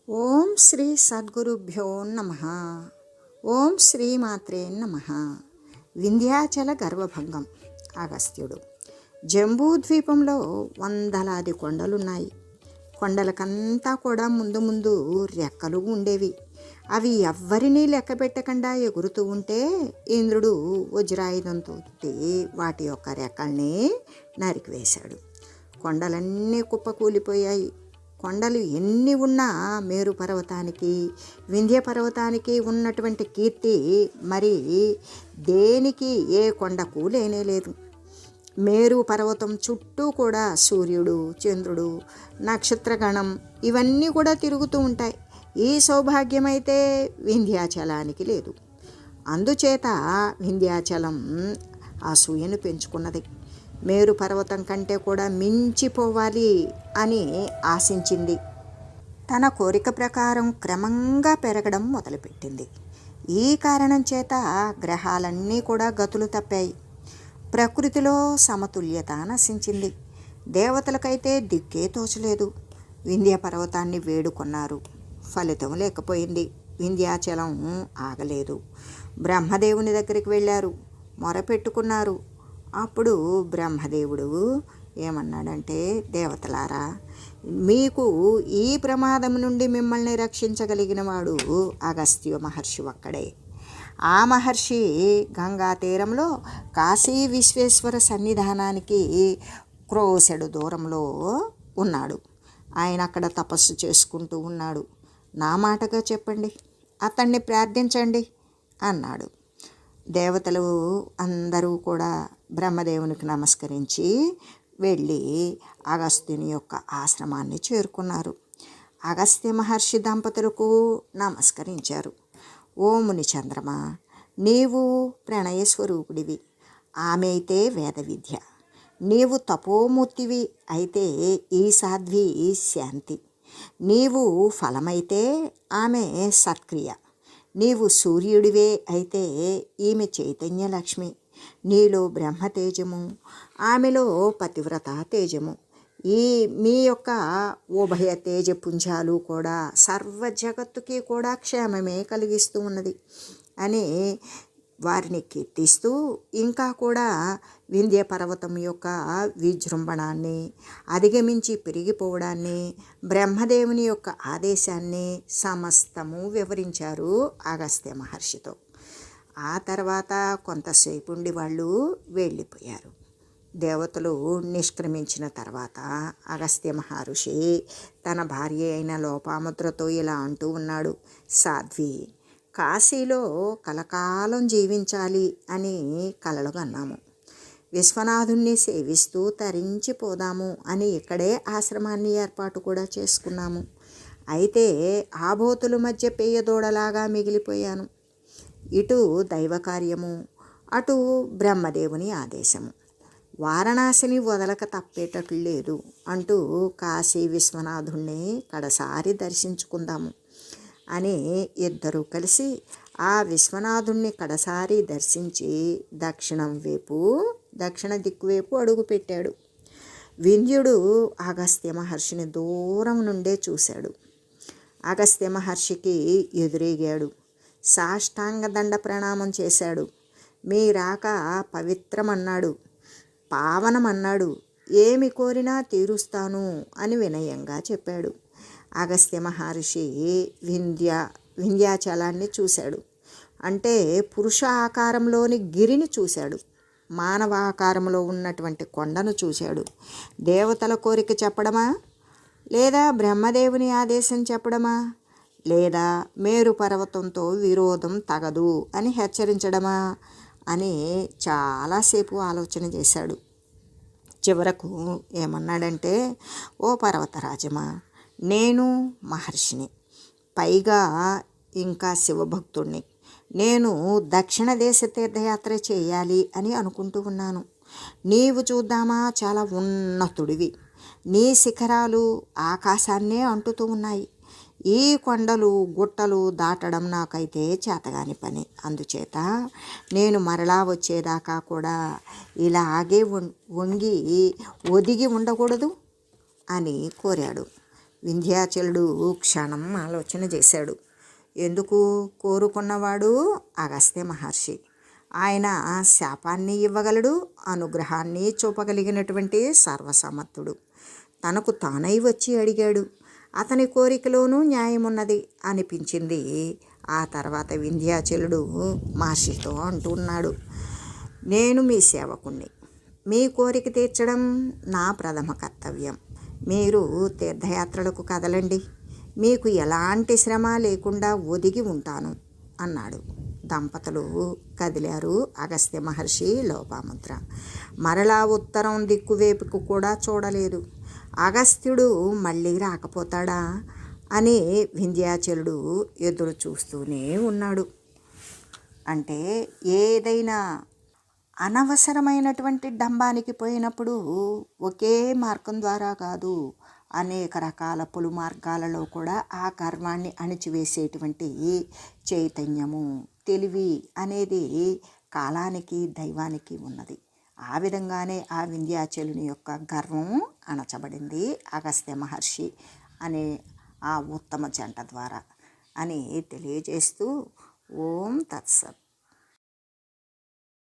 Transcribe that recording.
ఓం శ్రీ సద్గురుభ్యో నమ. ఓం శ్రీమాత్రే నమ. వింధ్యాచల గర్వభంగం. అగస్త్యుడు. జంబూద్వీపంలో వందలాది కొండలున్నాయి. కొండలకంతా కూడా ముందు ముందు రెక్కలు ఉండేవి. అవి ఎవ్వరినీ లెక్క పెట్టకుండా ఎగురుతూ ఉంటే ఇంద్రుడు వజ్రాయుధంతో వాటి యొక్క రెక్కల్ని నరికివేశాడు. కొండలన్నీ కుప్పకూలిపోయాయి. కొండలు ఎన్ని ఉన్నా మేరు పర్వతానికి, వింధ్య పర్వతానికి ఉన్నటువంటి కీర్తి మరి దేనికి ఏ కొండకు లేనేలేదు. మేరు పర్వతం చుట్టూ కూడా సూర్యుడు, చంద్రుడు, నక్షత్రగణం ఇవన్నీ కూడా తిరుగుతూ ఉంటాయి. ఈ సౌభాగ్యమైతే వింధ్యాచలానికి లేదు. అందుచేత వింధ్యాచలం అసూయను పెంచుకున్నది. మేరు పర్వతం కంటే కూడా మించిపోవాలి అని ఆశించింది. తన కోరిక ప్రకారం క్రమంగా పెరగడం మొదలుపెట్టింది. ఈ కారణం చేత గ్రహాలన్నీ కూడా గతులు తప్పాయి. ప్రకృతిలో సమతుల్యత నశించింది. దేవతలకైతే దిక్కే తోచలేదు. వింధ్య పర్వతాన్ని వేడుకొన్నారు. ఫలితం లేకపోయింది. వింధ్యాచలం ఆగలేదు. బ్రహ్మదేవుని దగ్గరికి వెళ్ళారు, మొరపెట్టుకున్నారు. అప్పుడు బ్రహ్మదేవుడు ఏమన్నాడంటే, దేవతలారా, మీకు ఈ ప్రమాదం నుండి మిమ్మల్ని రక్షించగలిగిన వాడు అగస్త్య మహర్షి ఒక్కడే. ఆ మహర్షి గంగా తీరంలో కాశీ విశ్వేశ్వర సన్నిధానానికి క్రోసెడు దూరంలో ఉన్నాడు. ఆయన అక్కడ తపస్సు చేసుకుంటూ ఉన్నాడు. నా మాటగా చెప్పండి, అతన్ని ప్రార్థించండి అన్నాడు. దేవతలు అందరూ కూడా బ్రహ్మదేవునికి నమస్కరించి వెళ్ళి అగస్త్యుని యొక్క ఆశ్రమాన్ని చేరుకున్నారు. అగస్త్య మహర్షి దంపతులకు నమస్కరించారు. ఓ ముని చంద్రమా, నీవు ప్రణయ స్వరూపుడివి, ఆమె అయితే వేద విద్య. నీవు తపోమూర్తివి అయితే ఈ సాధ్వి శాంతి. నీవు ఫలమైతే ఆమె సత్క్రియ. నీవు సూర్యుడివే అయితే ఈమె చైతన్య లక్ష్మి. నీలో బ్రహ్మ తేజము, ఆమెలో పతివ్రత తేజము. ఈ మీ యొక్క ఉభయ తేజపుంజాలు కూడా సర్వ జగత్తుకి కూడా క్షేమమే కలిగిస్తూ ఉన్నది అని వారిని కీర్తిస్తూ, ఇంకా కూడా వింధ్య పర్వతం యొక్క విజృంభణాన్ని, అధిగమించి పెరిగిపోవడాన్ని, బ్రహ్మదేవుని యొక్క ఆదేశాన్ని సమస్తము వివరించారు అగస్త్య మహర్షితో. ఆ తర్వాత కొంతసేపు ఉండి వాళ్ళు వెళ్ళిపోయారు. దేవతలు నిష్క్రమించిన తర్వాత అగస్త్య మహర్షి తన భార్య అయిన లోపాముద్రతో ఇలా అంటూ ఉన్నాడు. సాధ్వి, కాశీలో కలకాలం జీవించాలి అని కలలు కన్నాము. విశ్వనాథుణ్ణి సేవిస్తూ తరించిపోదాము అని ఇక్కడే ఆశ్రమాన్ని ఏర్పాటు కూడా చేసుకున్నాము. అయితే ఆబోతుల మధ్య పెయ్యదోడలాగా మిగిలిపోయాను. ఇటు దైవకార్యము, అటు బ్రహ్మదేవుని ఆదేశము. వారణాసిని వదలక తప్పేటట్లు లేదు అంటూ కాశీ విశ్వనాథుణ్ణి కడసారి దర్శించుకుందాము అని ఇద్దరూ కలిసి ఆ విశ్వనాథుణ్ణి కడసారి దర్శించి దక్షిణ దిక్కువైపు అడుగుపెట్టాడు. వింధ్యుడు అగస్త్య మహర్షిని దూరం నుండే చూశాడు. అగస్త్య మహర్షికి ఎదురేగాడు. సాష్టాంగ దండ ప్రణామం చేశాడు. మీ రాక పవిత్రమన్నాడు, పావనమన్నాడు. ఏమి కోరినా తీరుస్తాను అని వినయంగా చెప్పాడు. అగస్త్య మహర్షి వింధ్యాచలాన్ని చూశాడు. అంటే పురుష ఆకారంలోని గిరిని చూశాడు. మానవ ఆకారంలో ఉన్నటువంటి కొండను చూశాడు. దేవతల కోరిక చెప్పడమా, లేదా బ్రహ్మదేవుని ఆదేశం చెప్పడమా, లేదా మేరు పర్వతంతో విరోధం తగదు అని హెచ్చరించడమా అని చాలాసేపు ఆలోచన చేశాడు. చివరకు ఏమన్నాడంటే, ఓ పర్వతరాజమా, నేను మహర్షిని, పైగా ఇంకా శివభక్తుణ్ణి. నేను దక్షిణ దేశ తీర్థయాత్ర చేయాలి అని అనుకుంటూ ఉన్నాను. నీవు చూద్దామా, చాలా ఉన్నతుడివి. నీ శిఖరాలు ఆకాశాన్నే అంటుతూ ఉన్నాయి. ఈ కొండలు గుట్టలు దాటడం నాకైతే చేతగాని పని. అందుచేత నేను మరలా వచ్చేదాకా కూడా ఇలాగే ఒదిగి ఉండకూడదు అని కోరాడు. వింధ్యాచలుడు క్షణం ఆలోచన చేశాడు. ఎందుకు కోరుకున్నవాడు అగస్త్య మహర్షి. ఆయన శాపాన్ని ఇవ్వగలడు, అనుగ్రహాన్ని చూపగలిగినటువంటి సర్వసమర్థుడు. తనకు తానై వచ్చి అడిగాడు. అతని కోరికలోనూ న్యాయమున్నది అనిపించింది. ఆ తర్వాత వింధ్యాచలుడు మహర్షితో అంటున్నాడు, నేను మీ సేవకుణ్ణి. మీ కోరిక తీర్చడం నా ప్రథమ కర్తవ్యం. మీరు తీర్థయాత్రలకు కదలండి. మీకు ఎలాంటి శ్రమ లేకుండా ఒదిగి ఉంటాను అన్నాడు. దంపతులు కదిలారు. అగస్త్య మహర్షి లోపాముద్ర. మరలా ఉత్తరం దిక్కువేపుకు కూడా చూడలేదు. అగస్త్యుడు మళ్ళీ రాకపోతాడా అని వింధ్యాచలుడు ఎదురు చూస్తూనే ఉన్నాడు. అంటే ఏదైనా అనవసరమైనటువంటి డంబానికి పోయినప్పుడు ఒకే మార్గం ద్వారా కాదు, అనేక రకాల పులు మార్గాలలో కూడా ఆ కర్మాన్ని అణిచివేసేటువంటి చైతన్యము, తెలివి అనేది కాలానికి దైవానికి ఉన్నది. ఆ విధంగానే ఆ వింధ్యాచలుని యొక్క గర్వం అణచబడింది అగస్త్య మహర్షి అనే ఆ ఉత్తమ జంట ద్వారా అని తెలియజేస్తూ ఓం తత్సత్.